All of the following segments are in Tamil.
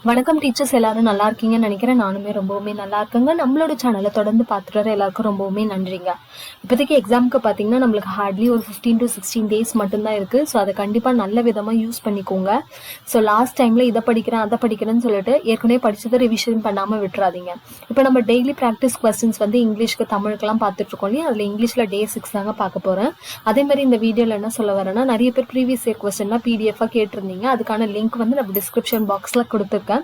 வணக்கம் டீச்சர்ஸ், எல்லாரும் நல்லா இருக்கீங்கன்னு நினைக்கிறேன். நானுமே ரொம்பவுமே நல்லா இருக்கேங்க. நம்மளோட சேனலை தொடர்ந்து பார்த்துட்டு வர எல்லாருக்கும் ரொம்பவுமே நன்றிங்க. இப்போதைக்கு எக்ஸாமுக்கு பார்த்தீங்கன்னா நம்மளுக்கு ஹார்ட்லி ஒரு 15 to 16 days மட்டும்தான் இருக்குது. ஸோ அதை கண்டிப்பாக நல்ல விதமாக யூஸ் பண்ணிக்கோங்க. ஸோ லாஸ்ட் டைமில் இதை படிக்கிறேன் அதை படிக்கிறேன்னு சொல்லிட்டு ஏற்கனவே படிச்சதை ரிவிஷன் பண்ணாமல் விட்டுறாதீங்க. இப்போ நம்ம டெய்லி ப்ராக்டிஸ் கொஸ்டின்ஸ் வந்து இங்கிலீஷ்க்கு தமிழுக்கெல்லாம் பார்த்துட்ருக்கோம் இல்லையா, அதில் இங்கிலீஷில் Day 6 தாங்க பார்க்க போகிறேன். அதே மாதிரி இந்த வீடியோவில் என்ன சொல்ல வரேன்னா, நிறைய பேர் ப்ரீவியஸ் இயர் கொஸ்டின்லாம் PDF-ஆக கேட்டிருந்தீங்க. அதுக்கான லிங்க் வந்து நம்ம டிஸ்கிரிப்ஷன் பாக்ஸில் கொடுத்துருக்கேன்.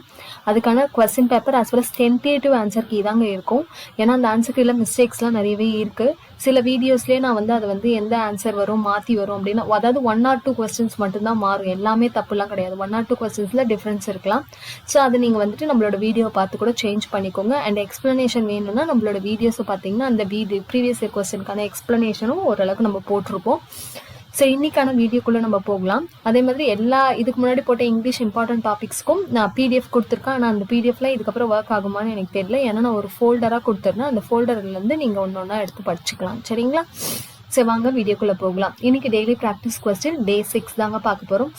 அதுக்கான question paper as well as tentative answer key தாங்க இருக்கும். ஏன்னா அந்த ஆன்சர் கீழ மிஸ்டேக்ஸ்லாம் நிறையவே இருக்கு. சில வீடியோஸ்லேயே நான் வந்து அதை வந்து எந்த ஆன்சர் வரும் மாற்றி வரும் அப்படின்னா, அதாவது 1 or 2 கொஸ்டின்ஸ் மட்டும்தான் மாறும், எல்லாமே தப்புலாம் கிடையாது. 1 or 2 கொஸ்டின்ஸில் டிஃப்ரென்ஸ் இருக்கலாம். ஸோ அதை நீங்கள் வந்துட்டு நம்மளோட வீடியோ பார்த்து கூட சேஞ்ச் பண்ணிக்கோங்க. அண்ட் எக்ஸ்ப்ளனேஷன் வேணும்னா நம்மளோட வீடியோஸை பார்த்தீங்கன்னா அந்த ப்ரீவியஸ் இயர் கொஸ்டினுக்கான எக்ஸ்ப்ளனேஷனும் ஓரளவுக்கு நம்ம போட்டிருப்போம். ஸோ இன்னைக்கான வீடியோக்குள்ளே நம்ம போகலாம். அதே மாதிரி இதுக்கு முன்னாடி போட்ட இங்கிலீஷ் இம்பார்ட்டன்ட் டாபிக்ஸ்க்கும் நான் PDF கொடுத்துருக்கேன். ஆனால் அந்த PDFலாம் இதுக்கப்புறம் ஒர்க் ஆகுமான்னு எனக்கு தெரியல. ஏன்னா நான் ஒரு ஃபோல்டராக கொடுத்துருந்தேன். அந்த ஃபோல்டர்லேருந்து நீங்கள் ஒன்று எடுத்து படிச்சுக்கலாம். சரிங்களா? சரி, வாங்க வீடியோக்குள்ளே போகலாம். இன்னைக்கு டெய்லி ப்ராக்டிஸ் கொஸ்டின் Day 6 தாங்க பார்க்க போகிறோம்.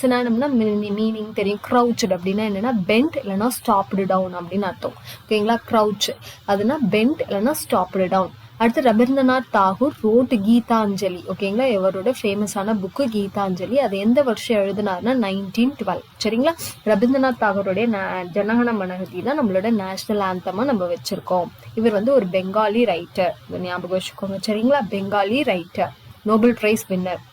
சினானம்னா மீனிங் தெரியும். க்ரௌச்டு அப்படின்னா என்னென்னா பெண்ட் இல்லைனா ஸ்டாப்டு டவுன் அப்படின்னு அர்த்தம். ஓகேங்களா? க்ரௌச் அதுனா பெண்ட் இல்லைனா ஸ்டாப்டு டவுன். அடுத்து ரவீந்திரநாத் தாகூர் ரோட் கீதாஞ்சலி. ஓகேங்களா? இவரோட ஃபேமஸான புக்கு கீதாஞ்சலி. அது எந்த வருஷம் எழுதினார்னா 1912. சரிங்களா? ரவீந்திரநாத் தாகூருடைய ஜனகண மனகதி தான் நம்மளோட நேஷனல் ஆந்தமா நம்ம வச்சிருக்கோம். இவர் வந்து ஒரு பெங்காலி ரைட்டர், ஞாபகம் வச்சுக்கோங்க. சரிங்களா? Bengali writer, Nobel prize winner.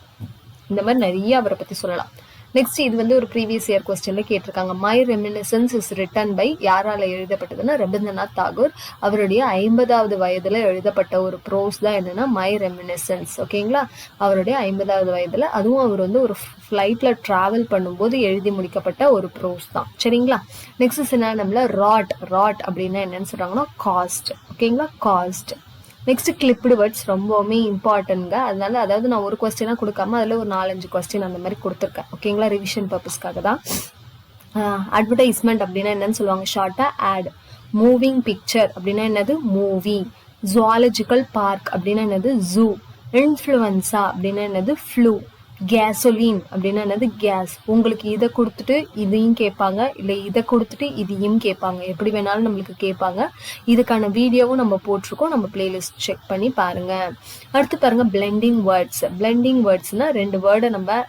இந்த மாதிரி நிறைய அவரை பத்தி சொல்லலாம். நெக்ஸ்ட், இது வந்து ஒரு ப்ரீவியஸ் இயர் கொஸ்டின்ல கேட்டிருக்காங்க. My reminiscences is written by யாரால எழுதப்பட்டதுன்னா ரவீந்திரநாத் தாகூர். அவருடைய 50வது வயதுல எழுதப்பட்ட ஒரு ப்ரோஸ் தான் என்னன்னா மை ரெமினிசன்ஸ். ஓகேங்களா? அவருடைய 50வது வயதுல, அதுவும் அவர் வந்து ஒரு ஃபிளைட்ல டிராவல் பண்ணும்போது எழுதி முடிக்கப்பட்ட ஒரு ப்ரோஸ் தான். சரிங்களா? நெக்ஸ்ட், சினானம்ல ராட் அப்படின்னா என்னன்னு சொல்றாங்கன்னா காஸ்ட். ஓகேங்களா? காஸ்ட். நெக்ஸ்ட், கிளிப்டு வேர்ட்ஸ் ரொம்பவுமே இம்பார்ட்டன்ட்ங்க. அதனால அதாவது நான் ஒரு கொஸ்டினாக கொடுக்காம அதில் ஒரு 4-5 கொஸ்டின் அந்த மாதிரி கொடுத்துருக்கேன். ஓகேங்களா? ரிவிஷன் பர்பஸ்க்காக தான். அட்வர்டைஸ்மெண்ட் அப்படின்னா என்னன்னு சொல்லுவாங்க ஷார்ட்டா ஆட். மூவிங் பிக்சர் அப்படின்னா என்னது மூவி. ஜுவாலஜிக்கல் பார்க் அப்படின்னா என்னது ஜூ. இன்ஃப்ளூயன்ஸா அப்படின்னா என்னது ஃப்ளூ. கேசோலின் அப்படின்னா என்னது கேஸ். உங்களுக்கு இதை கொடுத்துட்டு இதையும் கேட்பாங்க, இல்லை இதை கொடுத்துட்டு இதையும் கேட்பாங்க. எப்படி வேணாலும் நம்மளுக்கு கேட்பாங்க. இதுக்கான வீடியோவும் நம்ம போட்டிருக்கோம், நம்ம பிளேலிஸ்ட் செக் பண்ணி பாருங்க. அடுத்து பாருங்க பிளெண்டிங் வேர்ட்ஸ். பிளெண்டிங் வேர்ட்ஸ்னா 2 வேர்டை நம்ம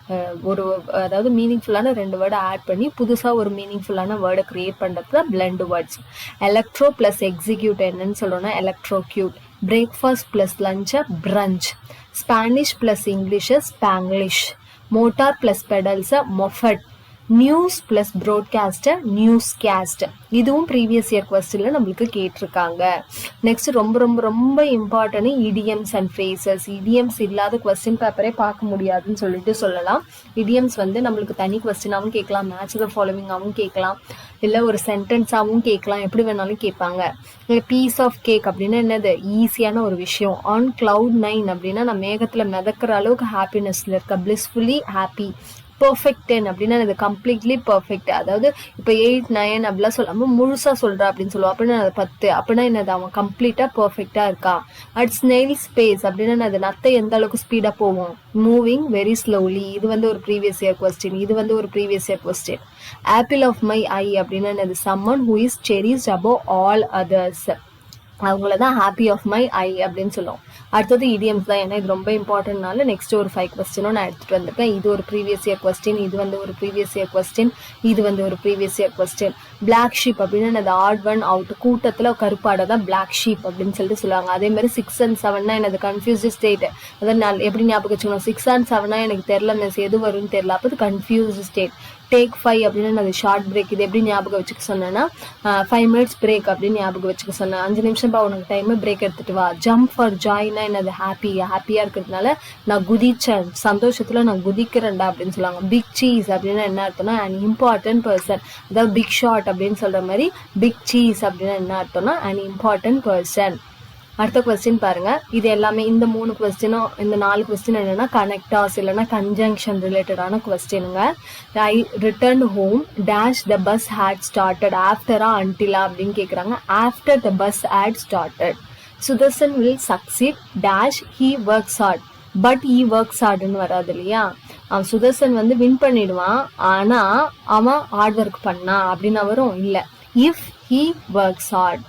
அதாவது மீனிங்ஃபுல்லான 2 வேர்டை ஆட் பண்ணி புதுசாக ஒரு மீனிங்ஃபுல்லான வேர்டை கிரியேட் பண்ணுறது தான் blend words. Electro plus execute என்னன்னு சொல்றோம்னா எலக்ட்ரோக்யூட். பிரேக்ஃபாஸ்ட் பிளஸ் லஞ்சை brunch. Spanish plus English Spanglish. Motor plus pedals moped. News plus broadcast newscast. இதுவும் ப்ரீவியஸ் இயர் கொஸ்டின்ல நம்மளுக்கு கேட்டிருக்காங்க. நெக்ஸ்ட், ரொம்ப ரொம்ப ரொம்ப important idioms and phrases. Idioms இல்லாத கொஸ்டின் பேப்பரே பார்க்க முடியாதுன்னு சொல்லிட்டு சொல்லலாம். இடியம்ஸ் வந்து நம்மளுக்கு தனி கொஸ்டினாகவும் கேட்கலாம், மேட்ச் த ஃபாலோவிங்காகவும் கேட்கலாம், இல்லை ஒரு சென்டென்ஸாகவும் கேட்கலாம், எப்படி வேணாலும் கேட்பாங்க. பீஸ் ஆஃப் கேக் அப்படின்னா என்னது ஈஸியான ஒரு விஷயம். ஆன் கிளவுட் 9 அப்படின்னா நான் மேகத்தில் மிதக்கிற அளவுக்கு ஹாப்பினஸ்ல இருக்க, பிளிஸ்ஃபுல்லி ஹாப்பி. பர்ஃபெக்ட் 10 அப்படின்னா அது கம்ப்ளீட்லி பர்ஃபெக்ட். அதாவது இப்போ 8, 9 அப்படிலாம் சொல்லாம முழுசா சொல்றா அப்படின்னு சொல்லுவோம். அப்படின்னா அது 10 அப்படின்னா என்னது அவன் கம்ப்ளீட்டா பர்ஃபெக்டா இருக்கா. அட் ஸ்னெயில் ஸ்பேஸ் அப்படின்னா அது நத்தை எந்த அளவுக்கு ஸ்பீடா போவோம். Moving very slowly. இது வந்து ஒரு previous year question. Apple of my eye அப்படின்னா அது someone who is cherished above all others. அவங்கள தான் ஹாப்பி ஆஃப் மை ஐ அப்படின்னு சொல்லுவோம். அடுத்தது இடியம்ஸ் தான். ஏன்னா இது ரொம்ப இம்பார்ட்டன்ட்னால நெக்ஸ்ட் ஒரு 5 கொஸ்டினும் நான் எடுத்துட்டு வந்திருக்கேன். இது ஒரு ப்ரீவியஸ் இயர் கொஸ்டின், இது வந்து ஒரு ப்ரீவியஸ் இயர் கொஸ்டின், இது வந்து ஒரு previous year question. Black sheep அப்படின்னா அது ஆட் ஒன் அவுட். கூட்டத்தில் கருப்பாடை தான் பிளாக் ஷீப் அப்படின்னு சொல்லிட்டு சொல்லுவாங்க. அதே மாதிரி 6 and 7 எனது கன்ஃபியூஸ்டு ஸ்டேட். அதாவது நான் எப்படி ஞாபகம் வச்சுக்கணும், 6 and 7 எனக்கு தெரியல மிஸ், எது வரும்னு தெரியல, அப்போ கன்ஃபியூஸ்டு ஸ்டேட். டேக் 5 அப்படின்னு அது ஷார்ட் பிரேக். இது எப்படி ஞாபகம் வச்சுக்க சொன்னேன்னா 5 minutes பிரேக் அப்படின்னு ஞாபகம் வச்சுக்க சொன்னேன். 5 நிமிஷம் உனக்கு டைம், பிரேக் எடுத்துட்டு வா. ஜம்ப் ஃபார் ஜாய்னா என்னது ஹாப்பியா இருக்கிறதுனால நான் குதிச்சேன், சந்தோஷத்துல நான் குதிக்கிறேன்டா அப்படின்னு சொல்லுவாங்க. பிக் சீஸ் அப்படின்னா என்ன அர்த்தம்னா அன் இம்பார்ட்டன்ட் பர்சன். அதாவது பிக் ஷாட் அப்படின்னு சொல்ற மாதிரி பிக் சீஸ் அப்படின்னா என்ன அர்த்தம்னா அன் இம்பார்ட்டன்ட் பர்சன். அடுத்த கொஸ்டின் பாருங்க. இது எல்லாமே இந்த 3 கொஸ்டினும் இந்த 4 கொஸ்டின் என்னன்னா கனெக்டாஸ் இல்லைன்னா கன்ஜங்ஷன் ரிலேட்டடான கொஸ்டினுங்க. I return home dash the bus had started. ஆஃப்டரா அன்டிலா அப்படின்னு கேட்குறாங்க. After the bus had started. Sudarshan will succeed dash he works hard. But he works ஹார்ட்னு வராது இல்லையா. அவன் சுதர்சன் வந்து வின் பண்ணிடுவான், ஆனா அவன் ஹார்ட் ஒர்க் பண்ணா அப்படின்னா வரும். இல்ல, if he works hard,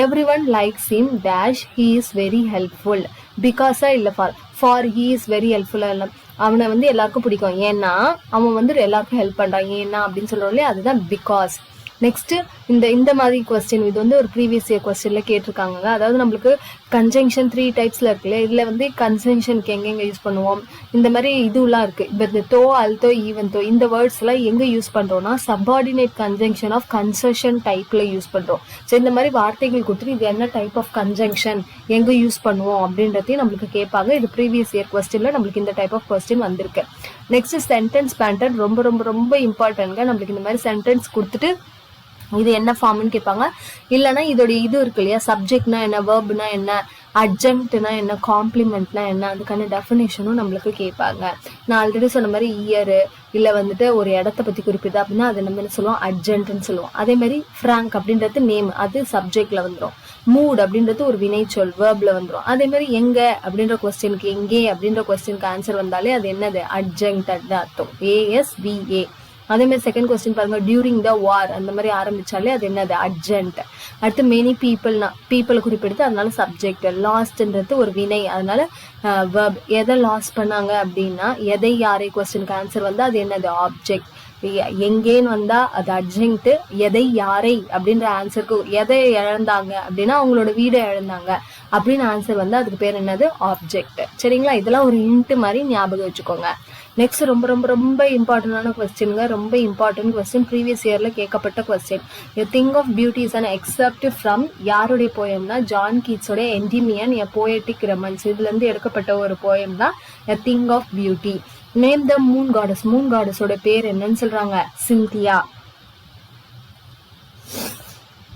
everyone likes him dash he is very helpful because இல்ல for he is very helpful இல்ல, அவனை வந்து எல்லாருக்கும் பிடிக்கும் ஏன்னா அவன் வந்து எல்லாருக்கும் ஹெல்ப் பண்றான் ஏன்னா அப்படின்னு சொல்றோம் இல்லையா, அதுதான் பிகாஸ். நெக்ஸ்ட் இந்த மாதிரி கொஸ்டின், இது வந்து ஒரு ப்ரீவியஸ் இயர் கொஸ்டின்ல கேட்டிருக்காங்க. அதாவது நம்மளுக்கு கன்ஜங்ஷன் 3 டைப்ஸ்ல இருக்குல்ல, இதுல வந்து கன்ஜங்ஷனுக்கு எங்க யூஸ் பண்ணுவோம், இந்த மாதிரி இதுலாம் இருக்கு. இப்போ இந்த தோ, அல்தோ, ஈவன் தோ இந்த வேர்ட்ஸ் எல்லாம் எங்க யூஸ் பண்றோம்னா சப்பார்டினேட் கன்ஜங்ஷன் ஆஃப் கன்செஷன் டைப்ல யூஸ் பண்றோம். ஸோ இந்த மாதிரி வார்த்தைகள் கொடுத்துட்டு இது என்ன டைப் ஆஃப் கன்ஜங்ஷன் எங்க யூஸ் பண்ணுவோம் அப்படின்றதையும் நம்மளுக்கு கேட்பாங்க. இது ப்ரீவியஸ் இயர் கொஸ்டின்ல நம்மளுக்கு இந்த டைப் ஆஃப் கொஸ்டின் வந்திருக்கு. நெக்ஸ்ட் சென்டென்ஸ் பேட்டர்ன் ரொம்ப ரொம்ப ரொம்ப இம்பார்ட்டன்ட்ங்க. நம்மளுக்கு இந்த மாதிரி சென்டென்ஸ் கொடுத்துட்டு இது என்ன ஃபார்ம்னு கேட்பாங்க. இல்லைன்னா இதோட இது இருக்கு இல்லையா, சப்ஜெக்ட்னா என்ன, வேர்ப்னா என்ன, அட்ஜங்க்ட்னா என்ன, காம்ப்ளிமெண்ட்னா என்ன, அதுக்கான டெஃபினேஷனும் நம்மளுக்கு கேட்பாங்க. நான் ஆல்ரெடி சொன்ன மாதிரி இயரு இல்லை வந்துட்டு ஒரு இடத்த பற்றி குறிப்பிடுது அப்படின்னா அது நம்ம என்ன சொல்லுவோம், அட்ஜென்ட்னு சொல்லுவோம். அதே மாதிரி ஃப்ராங்க் அப்படின்றது நேம், அது சப்ஜெக்ட்ல வந்துடும். மூட் அப்படின்றது ஒரு வினைச்சொல், வேர்ப்ல வந்துடும். அதே மாதிரி எங்க அப்படின்ற கொஸ்டினுக்கு, எங்கே அப்படின்ற கொஸ்டினுக்கு ஆன்சர் வந்தாலே அது என்னது, அட்ஜங்க்ட் அர்த்தம், ASVA. அதே மாதிரி செகண்ட் கொஸ்டின் பாருங்க, டியூரிங் த வார் அந்த மாதிரி ஆரம்பிச்சாலே அது என்னது, அர்ஜென்ட். அடுத்து மெனி பீப்புள்னா பீப்புளை குறிப்பிடுது, அதனால சப்ஜெக்ட். லாஸ்ட்ன்றது ஒரு வினை, அதனால வெர்ப். எதை லாஸ் பண்ணாங்க அப்படின்னா எதை யாரை கொஸ்டினுக்கு ஆன்சர் வந்தா அது என்னது, ஆப்ஜெக்ட். எங்கேன்னு வந்தா அது அட்ஜெக்ட். எதை யாரை அப்படின்ற ஆன்சருக்கு, எதை இழந்தாங்க அப்படின்னா அவங்களோட வீடை இழந்தாங்க அப்படின்னு ஆன்சர் வந்தா அதுக்கு பேர் என்னது, ஆப்ஜெக்ட். சரிங்களா, இதெல்லாம் ஒரு ஹிண்ட் மாதிரி ஞாபகம் வச்சுக்கோங்க. நெக்ஸ்ட் ரொம்ப ரொம்ப ரொம்ப இம்பார்ட்டன்டான கொஸ்டின்ங்க, ரொம்ப இம்பார்ட்டன்ட் கொஸ்டின், ப்ரீவியஸ் இயர்ல கேட்கப்பட்ட question. A thing of beauty is an excerpt from யாருடைய போயம்னா ஜான் கீட்ஸோட என்டிமியன் எ போயட்டிக் ரெமன்ஸ், இதுல இருந்து எடுக்கப்பட்ட ஒரு போயம் தான் a thing of beauty. Name the moon goddess, moon காடஸோட பேர் என்னன்னு சொல்றாங்க, சிந்தியா.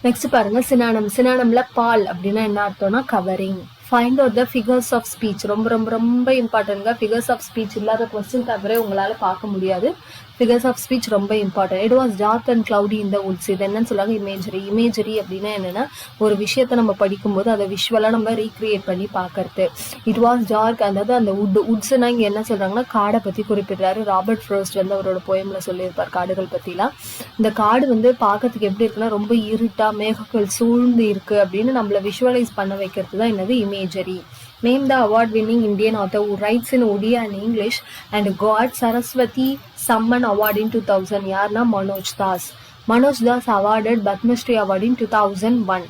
நெக்ஸ்ட் பாருங்க, சினானம். சினானம்ல பால் அப்படின்னா என்ன அர்த்தம்னா covering. Find out the figures of speech. ரொம்ப ரொம்ப ரொம்ப இம்பார்ட்டன்ட்ங்க. ஃபிகர்ஸ் ஆஃப் ஸ்பீச் இல்லாத கொஸ்டின் தவிர உங்களால பார்க்க முடியாது. ஃபிகர்ஸ் ஆஃப் ஸ்பீச் ரொம்ப important. It was dark and cloudy in the woods. இது என்னன்னு சொல்லுவாங்க, இமேஜரி. இமேஜரி அப்படின்னா என்னன்னா ஒரு விஷயத்த நம்ம படிக்கும்போது அதை விஷுவலா நம்ம ரீக்ரியேட் பண்ணி பார்க்கறது. இட் வாஸ் டார்க், அதாவது அந்த உட்ஸ்னா இங்க என்ன சொல்றாங்கன்னா காடை பத்தி குறிப்பிடுறாரு. ராபர்ட் ஃப்ரோஸ்ட் வந்து அவரோட போயம்ல சொல்லியிருப்பார் காடுகள் பத்திலாம். இந்த காடு வந்து பார்க்கறதுக்கு எப்படி இருக்குன்னா ரொம்ப இருட்டா மேகங்கள் சூழ்ந்து இருக்கு அப்படின்னு நம்மள விஷுவலைஸ் பண்ண வைக்கிறது தான் என்னது, imagery. Name the award-winning Indian author who writes in Odia and English and got Saraswati Samman Award in 2000. யார்னா Manoj Das. Manoj Das awarded Padmashri award in 2001.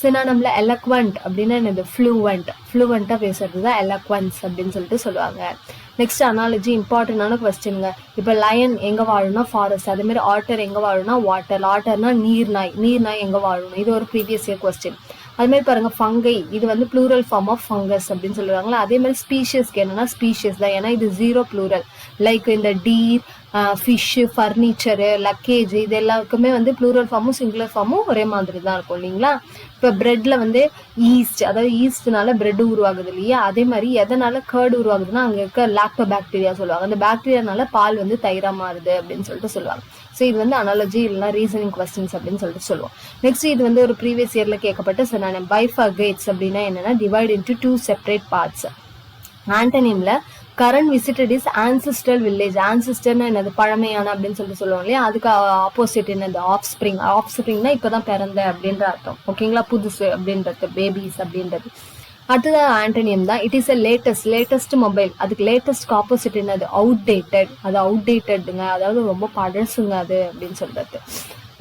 சினானம்ல eloquent அப்படின்னா என்னது, fluent. fluent-ஆ பேசுறது தான் eloquence அப்படின்னு சொல்லிட்டு சொல்லுவாங்க. நெக்ஸ்ட் அனாலஜி, இம்பார்ட்டன்டான கொஸ்டின்ங்க. இப்போ லயன் எங்க வாழும்னா ஃபாரஸ்ட், அதே மாதிரி ஆட்டர் எங்க வாழும்னா வாட்டர். ஆட்டர்னா நீர்நாய், நீர்நாய் எங்க வாழும், இது ஒரு ப்ரீவியஸ் இயர் கொஸ்டின். அது மாதிரி பாருங்க, ஃபங்கை, இது வந்து ப்ளூரல் ஃபார்ம் ஆஃப் ஃபங்கஸ் அப்படின்னு சொல்லுவாங்களா. அதே மாதிரி ஸ்பீஷியஸ்க்கு என்னன்னா ஸ்பீஷியஸ் தான், ஏன்னா இது 0 ப்ளூரல். லைக் இந்த டீர், ஃபிஷ்ஷு, ஃபர்னிச்சரு, லக்கேஜ், இது எல்லாருக்குமே வந்து ப்ளூரல் ஃபார்மும் சிங்குலர் ஃபார்மும் ஒரே மாதிரி தான் இருக்கும் இல்லைங்களா. இப்போ பிரெட்ல வந்து ஈஸ்ட், அதாவது ஈஸ்ட்னால பிரெட் உருவாகுது இல்லையா, அதே மாதிரி எதனால கர்டு உருவாகுதுன்னா அங்கே இருக்க லாக்டோ பாக்டீரியா சொல்லுவாங்க. அந்த பாக்டீரியானால பால் வந்து தயிரா மாறுது அப்படின்னு சொல்லிட்டு சொல்லுவாங்க. ஸோ இது வந்து அனாலஜி இல்லைனா ரீசனிங் கொஸ்டின்ஸ் அப்படின்னு சொல்லிட்டு சொல்லுவோம். நெக்ஸ்ட் இது வந்து ஒரு ப்ரீவியஸ் இயர்ல கேட்கப்பட்ட சினானிம். பைஃபர்கேட்ஸ் அப்படின்னா என்னன்னா டிவைட் இன்டு 2 செப்பரேட் பார்ட்ஸ். ஆண்டனிம்ல Karan visited is ancestral village. ஆன்சிஸ்டர்னா என்னது, பழமையான அப்படின்னு சொல்லிட்டு சொல்லுவோம் இல்லையா, அதுக்கு ஆப்போசிட் என்னது, ஆஃப் ஸ்ப்ரிங். ஆஃப் ஸ்ப்ரிங்னா இப்பதான் பிறந்த அப்படின்ற அர்த்தம். ஓகேங்களா, புதுசு அப்படின்றது, பேபிஸ் அப்படின்றது. அடுத்தது ஆண்டனியம் தான். It is a latest mobile. அதுக்கு லேட்டஸ்ட் ஆப்போசிட் என்னது, அவுட்டேட்டட். அது அவுட்டேட்டடுங்க, அதாவது ரொம்ப பழசுங்க அது அப்படின்னு சொல்றது.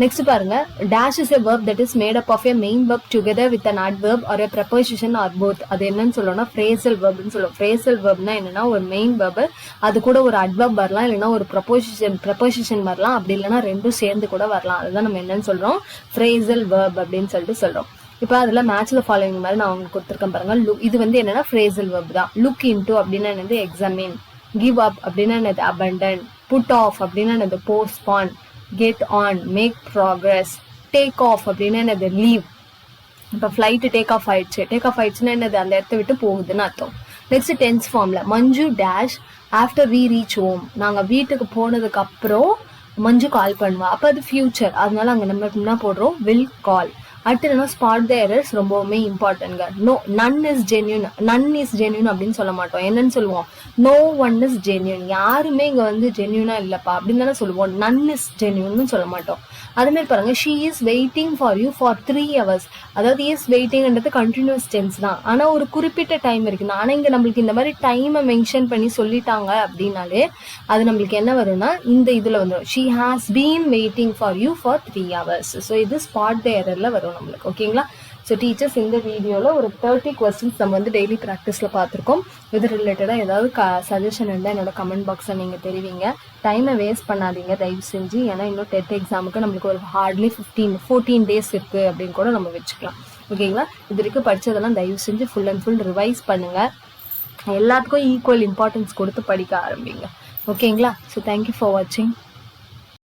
நெக்ஸ்ட் பாருங்க, dash is a verb that is made up of a main verb together with an adverb or a preposition or both. அது என்னன்னு சொல்லணும்னா phrasal verb ன்னு சொல்லுவோம். phrasal verbனா என்னன்னா ஒரு மெயின் verb, அது கூட ஒரு adverb வரலாம், இல்லைன்னா ஒரு preposition வரலாம், அப்படி இல்லைன்னா ரெண்டும் சேர்ந்து கூட வரலாம். அதுதான் நம்ம என்னன்னு சொல்றோம், phrasal verb அப்படின்னு சொல்லிட்டு சொல்றோம். இப்போ அதுல மேட்ச்ல ஃபாலோவிங் மாதிரி நான் உங்களுக்கு கொடுத்துருக்கேன் பாருங்க. இது வந்து என்னன்னா phrasal verb தான். லுக் இன்டு அப்படின்னா என்னது, எக்ஸாமின். கிவ் அப் அப்படின்னா என்னது, abandon. புட் ஆஃப் அப்படின்னா என்னது, postpone. Get on, make progress. Take off அப்படின்னா என்னது, லீவ். இப்போ ஃப்ளைட் டேக் ஆஃப் ஆயிடுச்சு. டேக் ஆஃப் ஆயிடுச்சுன்னா என்னது, அந்த இடத்த விட்டு போகுதுன்னு அர்த்தம். நெக்ஸ்ட் டென்ஸ் ஃபார்ம்ல Manju dash after we reach home. நாங்கள் வீட்டுக்கு போனதுக்கு அப்புறம் மஞ்சு கால் பண்ணுவா. அப்போ அது ஃபியூச்சர், அதனால அங்கே நம்ம என்ன போடுறோம், வில் கால். அடுத்து என்னன்னா ஸ்பாட் த எரர்ஸ் ரொம்பவுமே இம்பார்ட்டன்ட்ங்க. நன் இஸ் ஜென்யூன் அப்படின்னு சொல்ல மாட்டோம். என்னன்னு சொல்லுவோம்? No one is genuine. யாருமே இங்க வந்து ஜென்யூனா இல்லப்பா அப்படின்னு தானே சொல்லுவோம். நன் இஸ் ஜென்யூன்னு சொல்ல மாட்டோம். அது மாதிரி பாருங்க, she is waiting for you for 3 hours. அதாவது இஸ் வெயிட்டிங்ன்றது கண்டினியூஸ் டென்ஸ் தான். ஆனா ஒரு குறிப்பிட்ட டைம் இருக்கு. ஆனா இங்க நம்மளுக்கு இந்த மாதிரி டைமை மென்ஷன் பண்ணி சொல்லிட்டாங்க அப்படின்னாலே அது நம்மளுக்கு என்ன வரும்னா இந்த இதுல வந்துடும். She has been waiting for you for 3 hours. So இது ஸ்பாட் த எரர்ல வரும் நம்மளுக்கு. ஓகேங்களா? ஸோ டீச்சர்ஸ் இந்த வீடியோவில் ஒரு 30 கொஸ்டின்ஸ் நம்ம வந்து டெய்லி ப்ராக்டிஸில் பார்த்துருக்கோம். இது ரிலேட்டடாக ஏதாவது சஜஷன் இருந்தால் என்னோட கமெண்ட் பாக்ஸில் நீங்கள் தெரிவிங்க. டைமை வேஸ்ட் பண்ணாதீங்க தயவு செஞ்சு. ஏன்னா இன்னும் 10th எக்ஸாமுக்கு நம்மளுக்கு ஒரு ஹார்ட்லி 14 days இருக்குது அப்படின்னு கூட நம்ம வச்சுக்கலாம். ஓகேங்களா? இது வரைக்கும் படித்ததெல்லாம் தயவு செஞ்சு ஃபுல் அண்ட் ஃபுல் ரிவைஸ் பண்ணுங்கள். எல்லாத்துக்கும் ஈக்குவல் இம்பார்ட்டன்ஸ் கொடுத்து படிக்க ஆரம்பிங்க. ஓகேங்களா? ஸோ தேங்க்யூ ஃபார் வாட்சிங்.